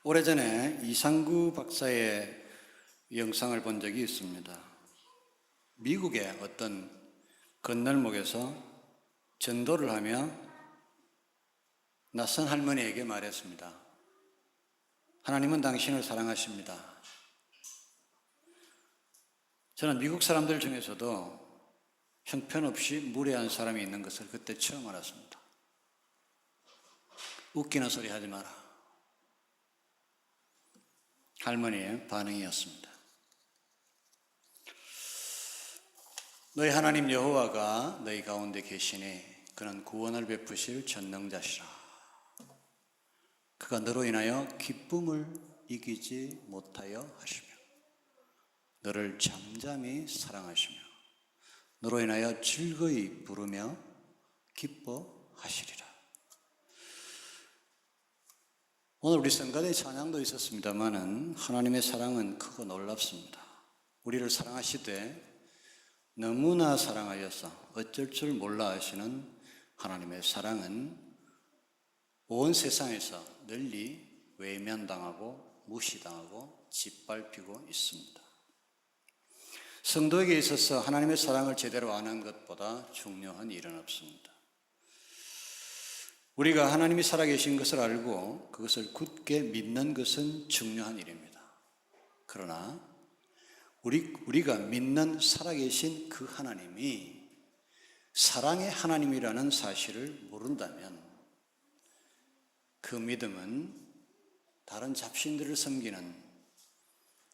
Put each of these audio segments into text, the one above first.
오래전에 이상구 박사의 영상을 본 적이 있습니다. 미국의 어떤 건널목에서 전도를 하며 낯선 할머니에게 말했습니다. 하나님은 당신을 사랑하십니다. 저는 미국 사람들 중에서도 형편없이 무례한 사람이 있는 것을 그때 처음 알았습니다. 웃기는 소리 하지 마라. 할머니의 반응이었습니다. 너희 하나님 여호와가 너희 가운데 계시니 그는 구원을 베푸실 전능자시라. 그가 너로 인하여 기쁨을 이기지 못하여 하시며 너를 잠잠히 사랑하시며 너로 인하여 즐거이 부르며 기뻐하시리라. 오늘 우리 성가대 찬양도 있었습니다마는 하나님의 사랑은 크고 놀랍습니다. 우리를 사랑하시되 너무나 사랑하여서 어쩔 줄 몰라 하시는 하나님의 사랑은 온 세상에서 널리 외면당하고 무시당하고 짓밟히고 있습니다. 성도에게 있어서 하나님의 사랑을 제대로 아는 것보다 중요한 일은 없습니다. 우리가 하나님이 살아계신 것을 알고 그것을 굳게 믿는 것은 중요한 일입니다. 그러나 우리가 믿는 살아계신 그 하나님이 사랑의 하나님이라는 사실을 모른다면 그 믿음은 다른 잡신들을 섬기는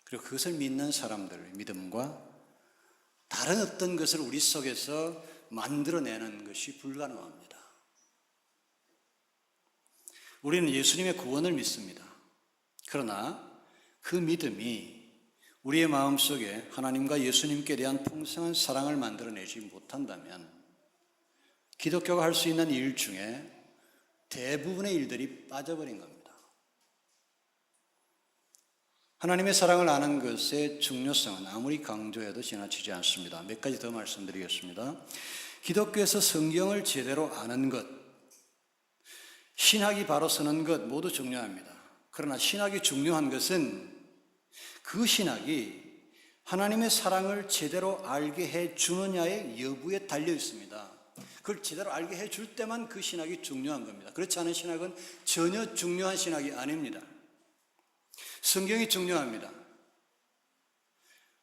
그리고 그것을 믿는 사람들의 믿음과 다른 어떤 것을 우리 속에서 만들어내는 것이 불가능합니다. 우리는 예수님의 구원을 믿습니다. 그러나 그 믿음이 우리의 마음속에 하나님과 예수님께 대한 풍성한 사랑을 만들어내지 못한다면 기독교가 할 수 있는 일 중에 대부분의 일들이 빠져버린 겁니다. 하나님의 사랑을 아는 것의 중요성은 아무리 강조해도 지나치지 않습니다. 몇 가지 더 말씀드리겠습니다. 기독교에서 성경을 제대로 아는 것, 신학이 바로 서는 것 모두 중요합니다. 그러나 신학이 중요한 것은 그 신학이 하나님의 사랑을 제대로 알게 해주느냐의 여부에 달려 있습니다. 그걸 제대로 알게 해줄 때만 그 신학이 중요한 겁니다. 그렇지 않은 신학은 전혀 중요한 신학이 아닙니다. 성경이 중요합니다.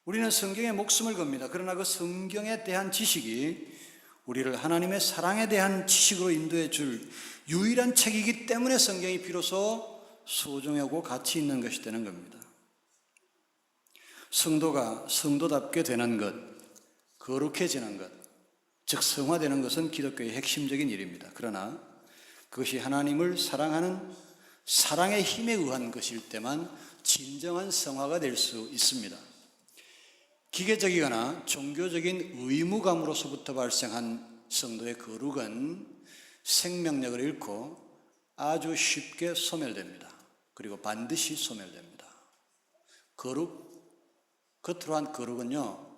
우리는 성경에 목숨을 겁니다. 그러나 그 성경에 대한 지식이 우리를 하나님의 사랑에 대한 지식으로 인도해 줄 유일한 책이기 때문에 성경이 비로소 소중하고 가치 있는 것이 되는 겁니다. 성도가 성도답게 되는 것, 거룩해지는 것, 즉 성화되는 것은 기독교의 핵심적인 일입니다. 그러나 그것이 하나님을 사랑하는 사랑의 힘에 의한 것일 때만 진정한 성화가 될 수 있습니다. 기계적이거나 종교적인 의무감으로서부터 발생한 성도의 거룩은 생명력을 잃고 아주 쉽게 소멸됩니다. 그리고 반드시 소멸됩니다. 겉으로 한 거룩은요,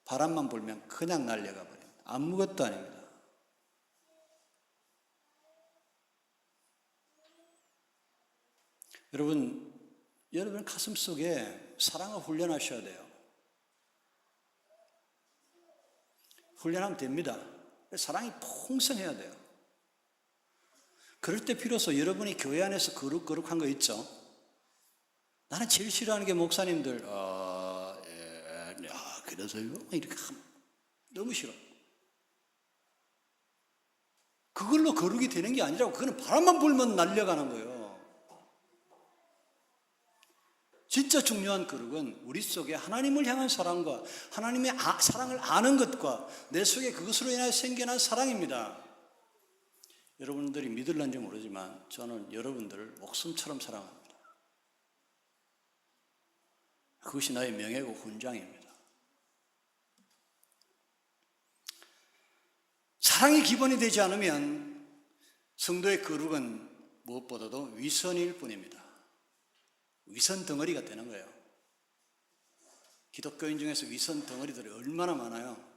바람만 불면 그냥 날려가 버립니다. 아무것도 아닙니다. 여러분 가슴 속에 사랑을 훈련하셔야 돼요. 훈련하면 됩니다. 사랑이 풍성해야 돼요. 그럴 때 비로소 여러분이 교회 안에서 거룩한 거 있죠? 나는 제일 싫어하는 게 목사님들, 그래서요? 이렇게 너무 싫어. 그걸로 거룩이 되는 게 아니라고. 그거는 바람만 불면 날려가는 거예요. 진짜 중요한 거룩은 우리 속에 하나님을 향한 사랑과 하나님의 사랑을 아는 것과 내 속에 그것으로 인하여 생겨난 사랑입니다. 여러분들이 믿을런지 모르지만 저는 여러분들을 목숨처럼 사랑합니다. 그것이 나의 명예고 훈장입니다. 사랑이 기본이 되지 않으면 성도의 거룩은 무엇보다도 위선일 뿐입니다. 위선 덩어리가 되는 거예요. 기독교인 중에서 위선 덩어리들이 얼마나 많아요.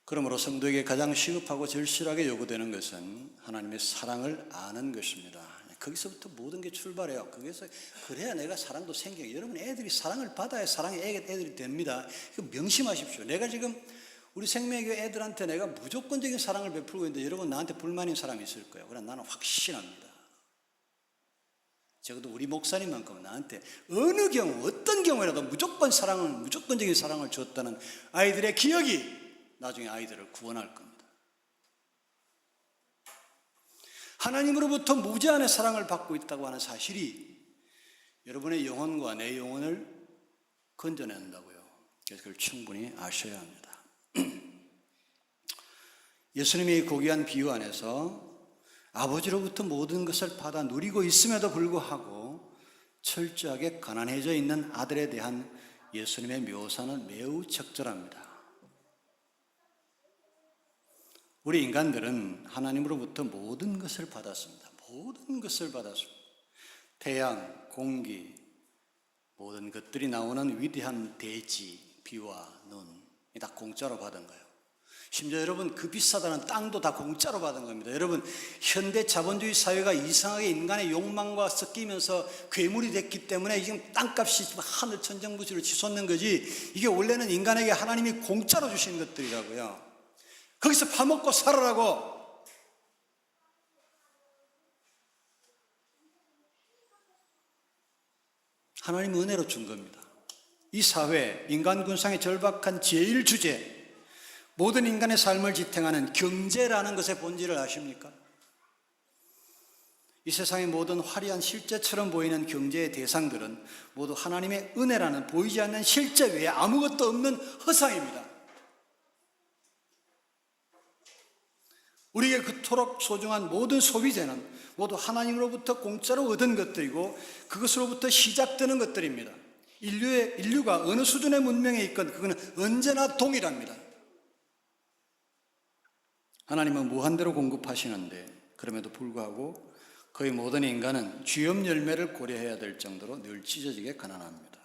그러므로 성도에게 가장 시급하고 절실하게 요구되는 것은 하나님의 사랑을 아는 것입니다. 거기서부터 모든 게 출발해요. 거기서 그래야 내가 사랑도 생겨요. 여러분, 애들이 사랑을 받아야 사랑의 애들이 됩니다. 이거 명심하십시오. 내가 지금 우리 생명교회 애들한테 내가 무조건적인 사랑을 베풀고 있는데 여러분 나한테 불만인 사람이 있을 거예요. 그러나 나는 확신합니다. 적어도 우리 목사님만큼은 나한테 어느 경우 어떤 경우라도 무조건적인 사랑을 줬다는 아이들의 기억이 나중에 아이들을 구원할 겁니다. 하나님으로부터 무제한의 사랑을 받고 있다고 하는 사실이 여러분의 영혼과 내 영혼을 건져낸다고요. 그래서 그걸 충분히 아셔야 합니다. 예수님이 고귀한 비유 안에서 아버지로부터 모든 것을 받아 누리고 있음에도 불구하고 철저하게 가난해져 있는 아들에 대한 예수님의 묘사는 매우 적절합니다. 우리 인간들은 하나님으로부터 모든 것을 받았습니다. 모든 것을 받았습니다. 태양, 공기, 모든 것들이 나오는 위대한 대지, 비와 눈, 다 공짜로 받은 거예요. 심지어 여러분 그 비싸다는 땅도 다 공짜로 받은 겁니다. 여러분 현대 자본주의 사회가 이상하게 인간의 욕망과 섞이면서 괴물이 됐기 때문에 지금 땅값이 하늘 천정부지로 치솟는 거지, 이게 원래는 인간에게 하나님이 공짜로 주신 것들이라고요. 거기서 파먹고 살아라고. 하나님은 은혜로 준 겁니다. 이 사회, 인간 군상의 절박한 제일 주제, 모든 인간의 삶을 지탱하는 경제라는 것의 본질을 아십니까? 이 세상의 모든 화려한 실제처럼 보이는 경제의 대상들은 모두 하나님의 은혜라는 보이지 않는 실제 외에 아무것도 없는 허상입니다. 우리에게 그토록 소중한 모든 소비재는 모두 하나님으로부터 공짜로 얻은 것들이고 그것으로부터 시작되는 것들입니다. 인류가 어느 수준의 문명에 있건 그거는 언제나 동일합니다. 하나님은 무한대로 공급하시는데 그럼에도 불구하고 거의 모든 인간은 쥐염 열매를 고려해야 될 정도로 늘 찢어지게 가난합니다.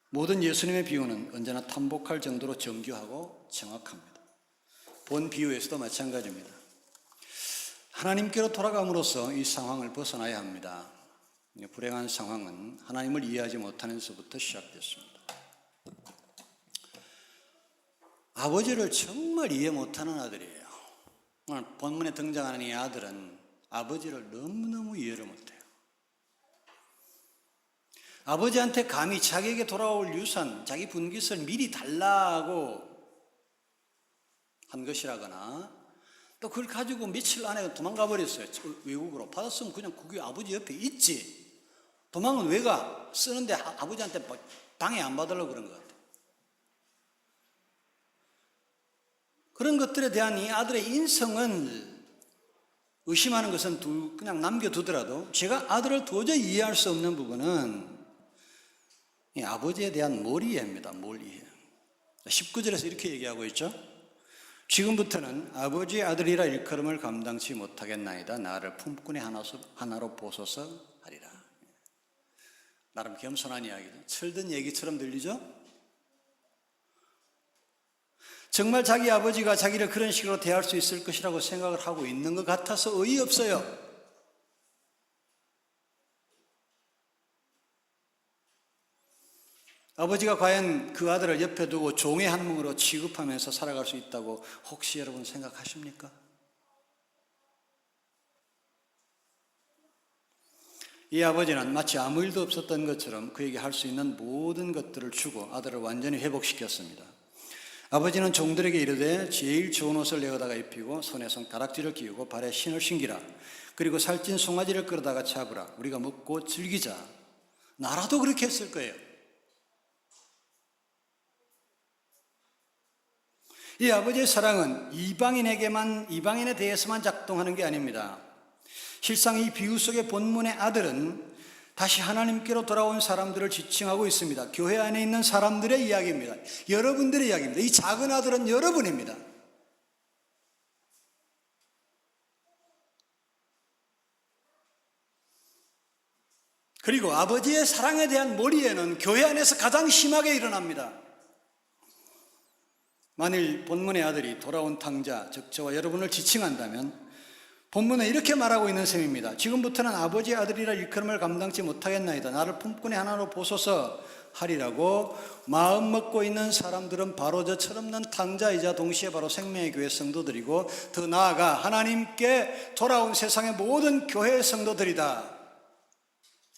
모든 예수님의 비유는 언제나 탐복할 정도로 정교하고 정확합니다. 본 비유에서도 마찬가지입니다. 하나님께로 돌아감으로써 이 상황을 벗어나야 합니다. 불행한 상황은 하나님을 이해하지 못하는 데서부터 시작됐습니다. 아버지를 정말 이해 못하는 아들이에요. 오늘 본문에 등장하는 이 아들은 아버지를 너무너무 이해를 못해요. 아버지한테 감히 자기에게 돌아올 유산, 자기 분깃을 미리 달라고 한 것이라거나 또 그걸 가지고 며칠 안에 도망가 버렸어요. 외국으로. 받았으면 그냥 그게 아버지 옆에 있지. 도망은 왜 가? 쓰는데 아버지한테 방해 안 받으려고 그런 것 같아요. 그런 것들에 대한 이 아들의 인성은 의심하는 것은 그냥 남겨두더라도 제가 아들을 도저히 이해할 수 없는 부분은 이 아버지에 대한 몰이해입니다. 몰이해. 19절에서 이렇게 얘기하고 있죠. 지금부터는 아버지의 아들이라 일컬음을 감당치 못하겠나이다. 나를 품꾼의 하나로 보소서 하리라. 나름 겸손한 이야기죠. 철든 얘기처럼 들리죠? 정말 자기 아버지가 자기를 그런 식으로 대할 수 있을 것이라고 생각을 하고 있는 것 같아서 어이없어요. 아버지가 과연 그 아들을 옆에 두고 종의 한 뭉으로 취급하면서 살아갈 수 있다고 혹시 여러분 생각하십니까? 이 아버지는 마치 아무 일도 없었던 것처럼 그에게 할 수 있는 모든 것들을 주고 아들을 완전히 회복시켰습니다. 아버지는 종들에게 이르되 제일 좋은 옷을 내어다가 입히고 손에 손가락지를 끼우고 발에 신을 신기라. 그리고 살찐 송아지를 끌어다가 잡으라. 우리가 먹고 즐기자. 나라도 그렇게 했을 거예요. 이 아버지의 사랑은 이방인에 대해서만 작동하는 게 아닙니다. 실상 이 비유 속의 본문의 아들은 다시 하나님께로 돌아온 사람들을 지칭하고 있습니다. 교회 안에 있는 사람들의 이야기입니다. 여러분들의 이야기입니다. 이 작은 아들은 여러분입니다. 그리고 아버지의 사랑에 대한 몰이에는 교회 안에서 가장 심하게 일어납니다. 만일 본문의 아들이 돌아온 탕자, 즉 저와 여러분을 지칭한다면 본문은 이렇게 말하고 있는 셈입니다. 지금부터는 아버지의 아들이라 일컬음을 감당치 못하겠나이다. 나를 품꾼의 하나로 보소서 하리라고 마음 먹고 있는 사람들은 바로 저 철없는 탕자이자 동시에 바로 생명의 교회 성도들이고, 더 나아가 하나님께 돌아온 세상의 모든 교회의 성도들이다.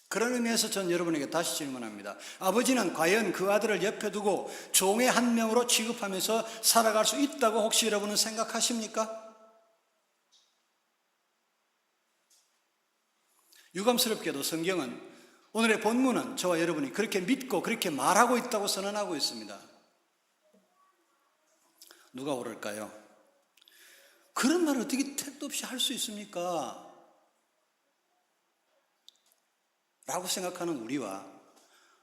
그런 의미에서 전 여러분에게 다시 질문합니다. 아버지는 과연 그 아들을 옆에 두고 종의 한 명으로 취급하면서 살아갈 수 있다고 혹시 여러분은 생각하십니까? 유감스럽게도 성경은, 오늘의 본문은 저와 여러분이 그렇게 믿고 그렇게 말하고 있다고 선언하고 있습니다. 누가 옳을까요? 그런 말을 어떻게 택도 없이 할 수 있습니까? 라고 생각하는 우리와,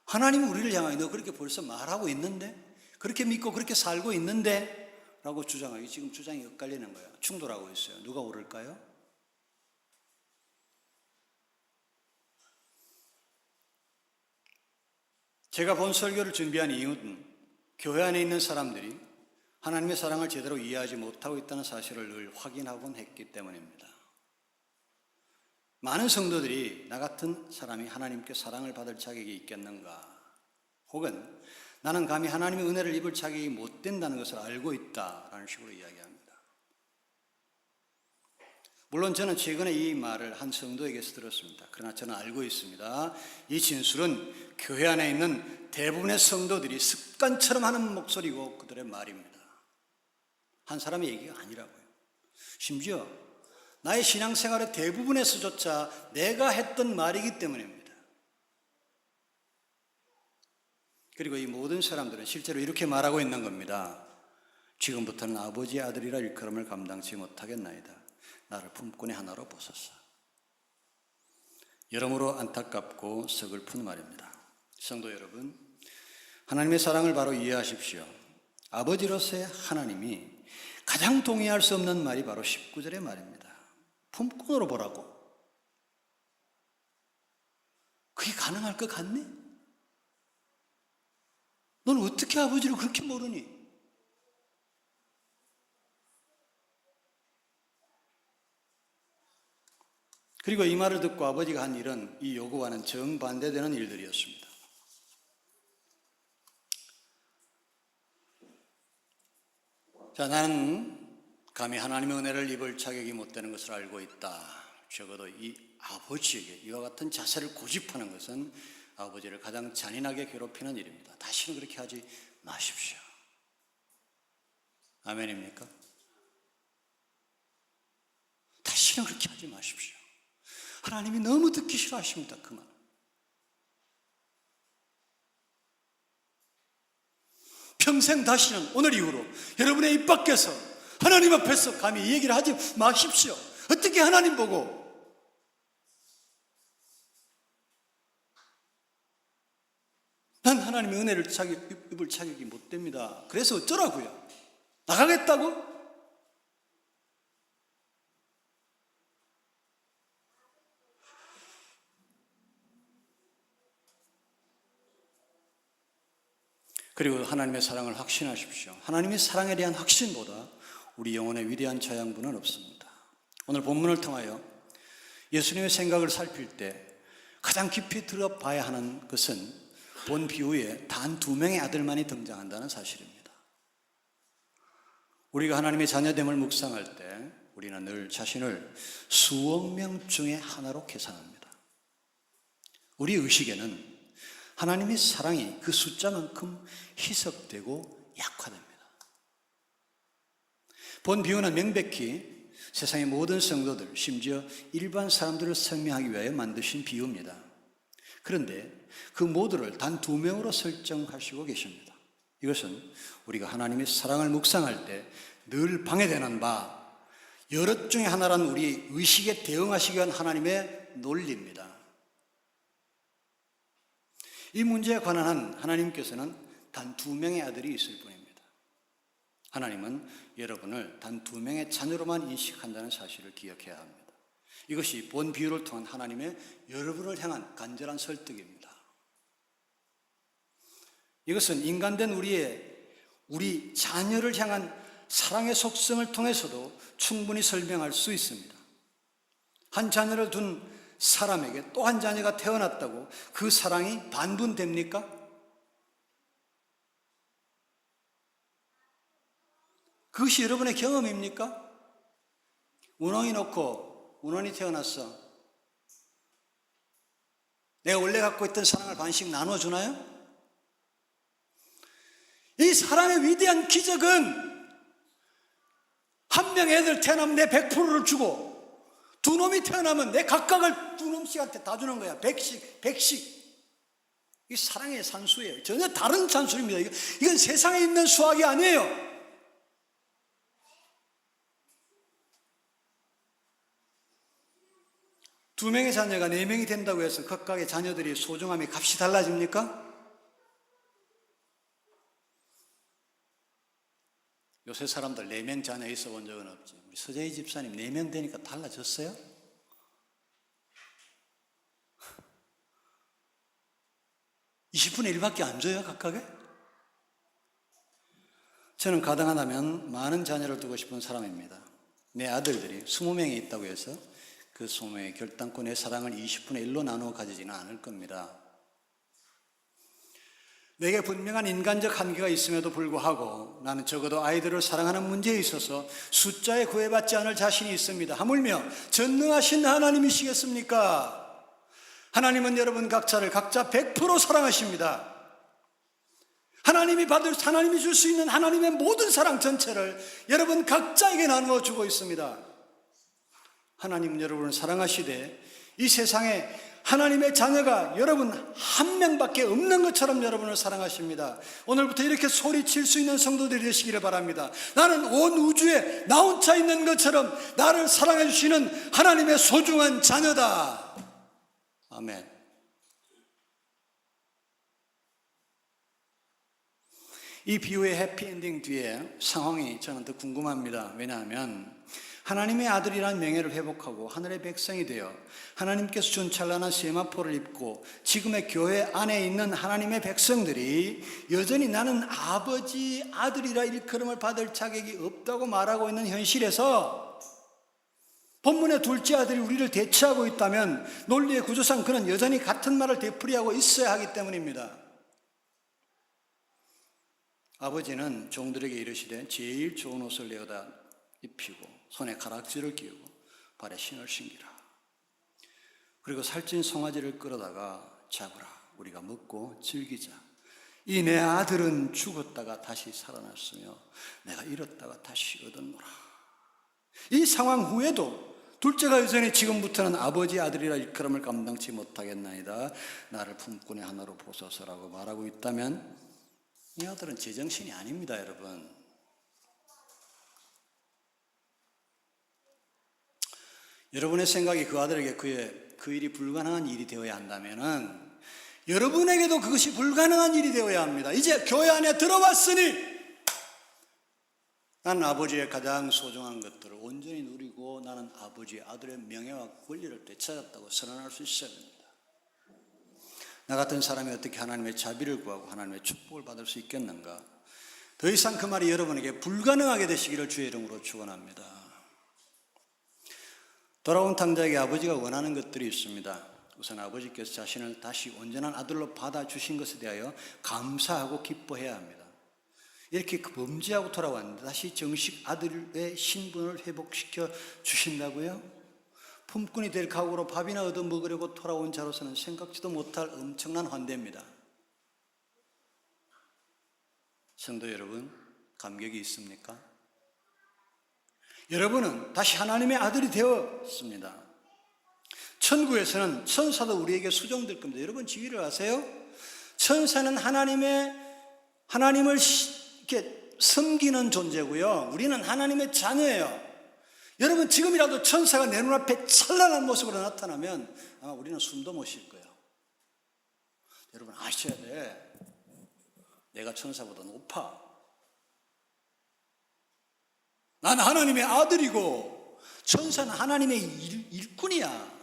하나님은 우리를 향하여 너 그렇게 벌써 말하고 있는데, 그렇게 믿고 그렇게 살고 있는데 라고 주장하기, 지금 주장이 엇갈리는 거예요. 충돌하고 있어요. 누가 옳을까요? 제가 본 설교를 준비한 이유는 교회 안에 있는 사람들이 하나님의 사랑을 제대로 이해하지 못하고 있다는 사실을 늘 확인하곤 했기 때문입니다. 많은 성도들이 나 같은 사람이 하나님께 사랑을 받을 자격이 있겠는가, 혹은 나는 감히 하나님의 은혜를 입을 자격이 못 된다는 것을 알고 있다라는 식으로 이야기합니다. 물론 저는 최근에 이 말을 한 성도에게서 들었습니다. 그러나 저는 알고 있습니다. 이 진술은 교회 안에 있는 대부분의 성도들이 습관처럼 하는 목소리고 그들의 말입니다. 한 사람의 얘기가 아니라고요. 심지어 나의 신앙생활의 대부분에서조차 내가 했던 말이기 때문입니다. 그리고 이 모든 사람들은 실제로 이렇게 말하고 있는 겁니다. 지금부터는 아버지의 아들이라 일컬음을 감당치 못하겠나이다. 나를 품꾼의 하나로 보소서. 여러모로 안타깝고 서글픈 말입니다. 성도 여러분, 하나님의 사랑을 바로 이해하십시오. 아버지로서의 하나님이 가장 동의할 수 없는 말이 바로 19절의 말입니다. 품꾼으로 보라고. 그게 가능할 것 같니? 넌 어떻게 아버지를 그렇게 모르니? 그리고 이 말을 듣고 아버지가 한 일은 이 요구와는 정반대되는 일들이었습니다. 자, 나는 감히 하나님의 은혜를 입을 자격이 못 되는 것을 알고 있다. 적어도 이 아버지에게 이와 같은 자세를 고집하는 것은 아버지를 가장 잔인하게 괴롭히는 일입니다. 다시는 그렇게 하지 마십시오. 아멘입니까? 다시는 그렇게 하지 마십시오. 하나님이 너무 듣기 싫어하십니다. 그 말. 평생 다시는 오늘 이후로 여러분의 입 밖에서 하나님 앞에서 감히 이 얘기를 하지 마십시오. 어떻게 하나님 보고? 난 하나님의 은혜를 입을 자격이 못 됩니다. 그래서 어쩌라고요? 나가겠다고? 그리고 하나님의 사랑을 확신하십시오. 하나님의 사랑에 대한 확신보다 우리 영혼의 위대한 자양분은 없습니다. 오늘 본문을 통하여 예수님의 생각을 살필 때 가장 깊이 들어봐야 하는 것은 본 비유에 단 2명의 아들만이 등장한다는 사실입니다. 우리가 하나님의 자녀됨을 묵상할 때 우리는 늘 자신을 수억 명 중에 하나로 계산합니다. 우리 의식에는 하나님의 사랑이 그 숫자만큼 희석되고 약화됩니다. 본 비유는 명백히 세상의 모든 성도들, 심지어 일반 사람들을 설명하기 위하여 만드신 비유입니다. 그런데 그 모두를 단 2명으로 설정하시고 계십니다. 이것은 우리가 하나님의 사랑을 묵상할 때 늘 방해되는 바, 여럿 중에 하나란 우리 의식에 대응하시기 위한 하나님의 논리입니다. 이 문제에 관한 한 하나님께서는 단 2명의 아들이 있을 뿐입니다. 하나님은 여러분을 단 2명의 자녀로만 인식한다는 사실을 기억해야 합니다. 이것이 본 비유를 통한 하나님의 여러분을 향한 간절한 설득입니다. 이것은 인간된 우리의 우리 자녀를 향한 사랑의 속성을 통해서도 충분히 설명할 수 있습니다. 한 자녀를 둔 사람에게 또 한 자녀가 태어났다고 그 사랑이 반분됩니까? 그것이 여러분의 경험입니까? 운원이 놓고 운원이 태어났어. 내가 원래 갖고 있던 사랑을 반씩 나눠주나요? 이 사랑의 위대한 기적은 한 명의 애들 태어나면 내 100%를 주고 두 놈이 태어나면 내 각각을 두 놈씩한테 다 주는 거야. 100씩. 이 사랑의 산수예요. 전혀 다른 산수입니다. 이건 세상에 있는 수학이 아니에요. 두 명의 자녀가 네 명이 된다고 해서 각각의 자녀들이 소중함이 값이 달라집니까? 요새 사람들 4명 자녀 있어 본 적은 없지. 우리 서재희 집사님 4명 되니까 달라졌어요? (20분의 1밖에) 안 줘요 각각에? 저는 가능하다면 많은 자녀를 두고 싶은 사람입니다. 내 아들들이 20명이 있다고 해서 그 20명의 결단권의 사랑을 20분의 1로 나누어 가지지는 않을 겁니다. 내게 분명한 인간적 한계가 있음에도 불구하고 나는 적어도 아이들을 사랑하는 문제에 있어서 숫자에 구애받지 않을 자신이 있습니다. 하물며 전능하신 하나님이시겠습니까? 하나님은 여러분 각자를 각자 100% 사랑하십니다. 하나님이 줄 수 있는 하나님의 모든 사랑 전체를 여러분 각자에게 나누어 주고 있습니다. 하나님은 여러분을 사랑하시되 이 세상에 하나님의 자녀가 여러분 한 명밖에 없는 것처럼 여러분을 사랑하십니다. 오늘부터 이렇게 소리칠 수 있는 성도들이 되시기를 바랍니다. 나는 온 우주에 나 혼자 있는 것처럼 나를 사랑해 주시는 하나님의 소중한 자녀다. 아멘. 이 비유의 해피엔딩 뒤에 상황이 저는 더 궁금합니다. 왜냐하면 하나님의 아들이라는 명예를 회복하고 하늘의 백성이 되어 하나님께서 준 찬란한 세마포를 입고 지금의 교회 안에 있는 하나님의 백성들이 여전히 나는 아버지 아들이라 일컬음을 받을 자격이 없다고 말하고 있는 현실에서 본문의 둘째 아들이 우리를 대체하고 있다면 논리의 구조상 그는 여전히 같은 말을 되풀이하고 있어야 하기 때문입니다. 아버지는 종들에게 이르시되 제일 좋은 옷을 내어다 입히고 손에 가락지를 끼우고 발에 신을 신기라. 그리고 살찐 송아지를 끌어다가 잡으라. 우리가 먹고 즐기자. 이 내 아들은 죽었다가 다시 살아났으며 내가 잃었다가 다시 얻었노라. 이 상황 후에도 둘째가 여전히 지금부터는 아버지 아들이라 일컬음을 감당치 못하겠나이다. 나를 품꾼의 하나로 보소서라고 말하고 있다면 이 아들은 제정신이 아닙니다, 여러분. 여러분의 생각이 그 아들에게 그 일이 불가능한 일이 되어야 한다면은 여러분에게도 그것이 불가능한 일이 되어야 합니다. 이제 교회 안에 들어왔으니 나는 아버지의 가장 소중한 것들을 온전히 누리고 나는 아버지의 아들의 명예와 권리를 되찾았다고 선언할 수 있어야 합니다. 나 같은 사람이 어떻게 하나님의 자비를 구하고 하나님의 축복을 받을 수 있겠는가? 더 이상 그 말이 여러분에게 불가능하게 되시기를 주의 이름으로 축원합니다. 돌아온 탕자에게 아버지가 원하는 것들이 있습니다. 우선 아버지께서 자신을 다시 온전한 아들로 받아주신 것에 대하여 감사하고 기뻐해야 합니다. 이렇게 범죄하고 돌아왔는데 다시 정식 아들의 신분을 회복시켜 주신다고요? 품꾼이 될 각오로 밥이나 얻어 먹으려고 돌아온 자로서는 생각지도 못할 엄청난 환대입니다. 성도 여러분, 감격이 있습니까? 여러분은 다시 하나님의 아들이 되었습니다. 천국에서는 천사도 우리에게 수종될 겁니다. 여러분 지위를 아세요? 천사는 하나님을 이렇게 섬기는 존재고요. 우리는 하나님의 자녀예요. 여러분 지금이라도 천사가 내 눈앞에 찬란한 모습으로 나타나면 아마 우리는 숨도 못 쉴 거예요. 여러분 아셔야 돼. 내가 천사보다 높아. 난 하나님의 아들이고 천사는 하나님의 일꾼이야.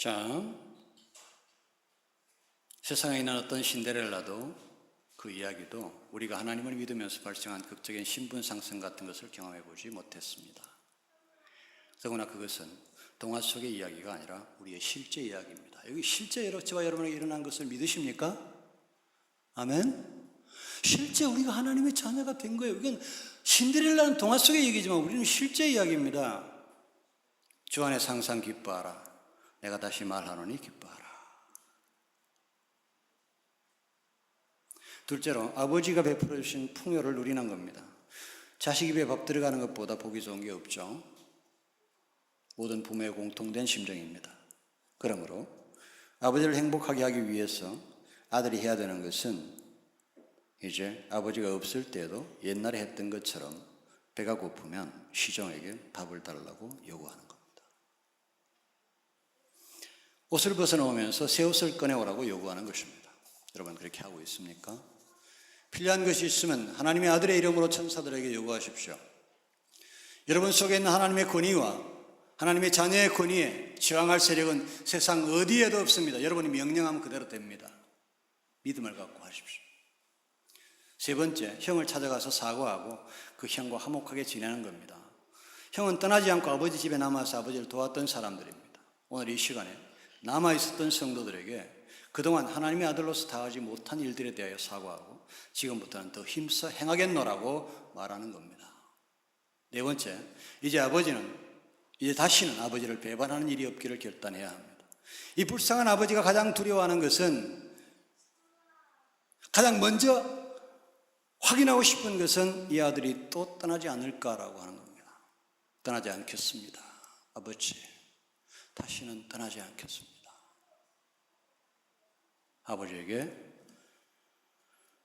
자, 세상에 있는 어떤 신데렐라도 그 이야기도 우리가 하나님을 믿으면서 발생한 극적인 신분 상승 같은 것을 경험해 보지 못했습니다. 더구나 그것은 동화 속의 이야기가 아니라 우리의 실제 이야기입니다. 여기 실제 저와 여러분에게 일어난 것을 믿으십니까? 아멘? 실제 우리가 하나님의 자녀가 된 거예요. 이건 신데렐라는 동화 속의 얘기지만 우리는 실제 이야기입니다. 주 안에서 항상 기뻐하라. 내가 다시 말하노니 기뻐하라. 둘째로 아버지가 베풀어 주신 풍요를 누리는 겁니다. 자식 입에 밥 들어가는 것보다 보기 좋은 게 없죠. 모든 부모의 공통된 심정입니다. 그러므로 아버지를 행복하게 하기 위해서 아들이 해야 되는 것은 이제 아버지가 없을 때도 옛날에 했던 것처럼 배가 고프면 시종에게 밥을 달라고 요구하는 겁니다. 옷을 벗어놓으면서 새 옷을 꺼내오라고 요구하는 것입니다. 여러분 그렇게 하고 있습니까? 필요한 것이 있으면 하나님의 아들의 이름으로 천사들에게 요구하십시오. 여러분 속에 있는 하나님의 권위와 하나님의 자녀의 권위에 저항할 세력은 세상 어디에도 없습니다. 여러분이 명령하면 그대로 됩니다. 믿음을 갖고 하십시오. 세 번째, 형을 찾아가서 사과하고 그 형과 화목하게 지내는 겁니다. 형은 떠나지 않고 아버지 집에 남아서 아버지를 도왔던 사람들입니다. 오늘 이 시간에 남아있었던 성도들에게 그동안 하나님의 아들로서 다하지 못한 일들에 대하여 사과하고 지금부터는 더 힘써 행하겠노라고 말하는 겁니다. 네 번째, 이제 다시는 아버지를 배반하는 일이 없기를 결단해야 합니다. 이 불쌍한 아버지가 가장 두려워하는 것은, 가장 먼저 확인하고 싶은 것은 이 아들이 또 떠나지 않을까라고 하는 겁니다. 떠나지 않겠습니다. 아버지, 다시는 떠나지 않겠습니다. 아버지에게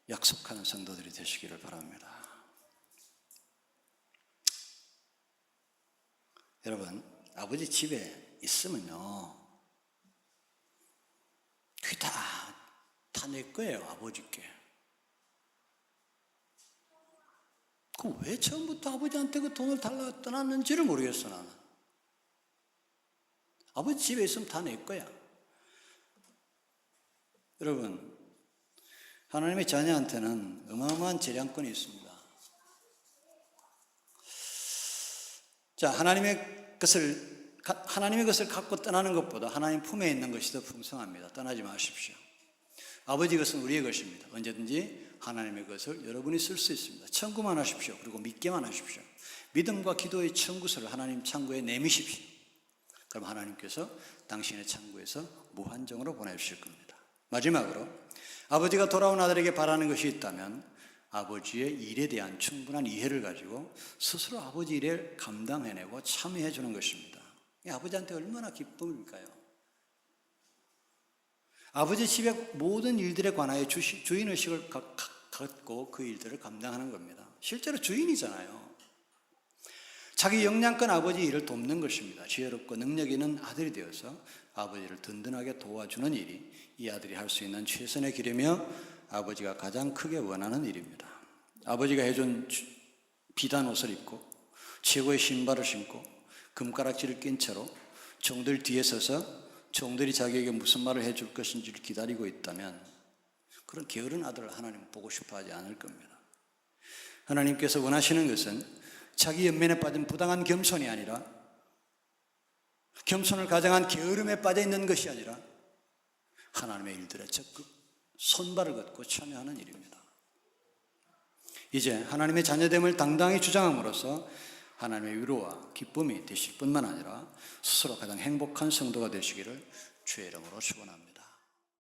약속하는 성도들이 되시기를 바랍니다. 여러분, 아버지 집에 있으면요, 그게 다 내 거예요, 아버지께. 그럼 왜 처음부터 아버지한테 그 돈을 달라 떠났는지를 모르겠어, 나는. 아버지 집에 있으면 다 내 거야. 여러분, 하나님의 자녀한테는 어마어마한 재량권이 있습니다. 자, 하나님의 것을 갖고 떠나는 것보다 하나님 품에 있는 것이 더 풍성합니다. 떠나지 마십시오. 아버지 것은 우리의 것입니다. 언제든지 하나님의 것을 여러분이 쓸 수 있습니다. 청구만 하십시오. 그리고 믿게만 하십시오. 믿음과 기도의 청구서를 하나님 창고에 내미십시오. 그럼 하나님께서 당신의 창고에서 무한정으로 보내주실 겁니다. 마지막으로 아버지가 돌아온 아들에게 바라는 것이 있다면 아버지의 일에 대한 충분한 이해를 가지고 스스로 아버지 일을 감당해내고 참여해 주는 것입니다. 아버지한테 얼마나 기쁨일까요? 아버지 집의 모든 일들에 관하여 주인의식을 갖고 그 일들을 감당하는 겁니다. 실제로 주인이잖아요. 자기 역량껏 아버지 일을 돕는 것입니다. 지혜롭고 능력 있는 아들이 되어서 아버지를 든든하게 도와주는 일이 이 아들이 할 수 있는 최선의 길이며 아버지가 가장 크게 원하는 일입니다. 아버지가 해준 비단 옷을 입고 최고의 신발을 신고 금가락지를 낀 채로 종들 뒤에 서서 종들이 자기에게 무슨 말을 해줄 것인지를 기다리고 있다면 그런 게으른 아들을 하나님은 보고 싶어 하지 않을 겁니다. 하나님께서 원하시는 것은 자기 연면에 빠진 부당한 겸손이 아니라, 겸손을 가장한 게으름에 빠져 있는 것이 아니라 하나님의 일들에 적극 손발을 걷고 참여하는 일입니다. 이제 하나님의 자녀됨을 당당히 주장함으로써 하나님의 위로와 기쁨이 되실 뿐만 아니라 스스로 가장 행복한 성도가 되시기를 주의 이름으로 축원합니다.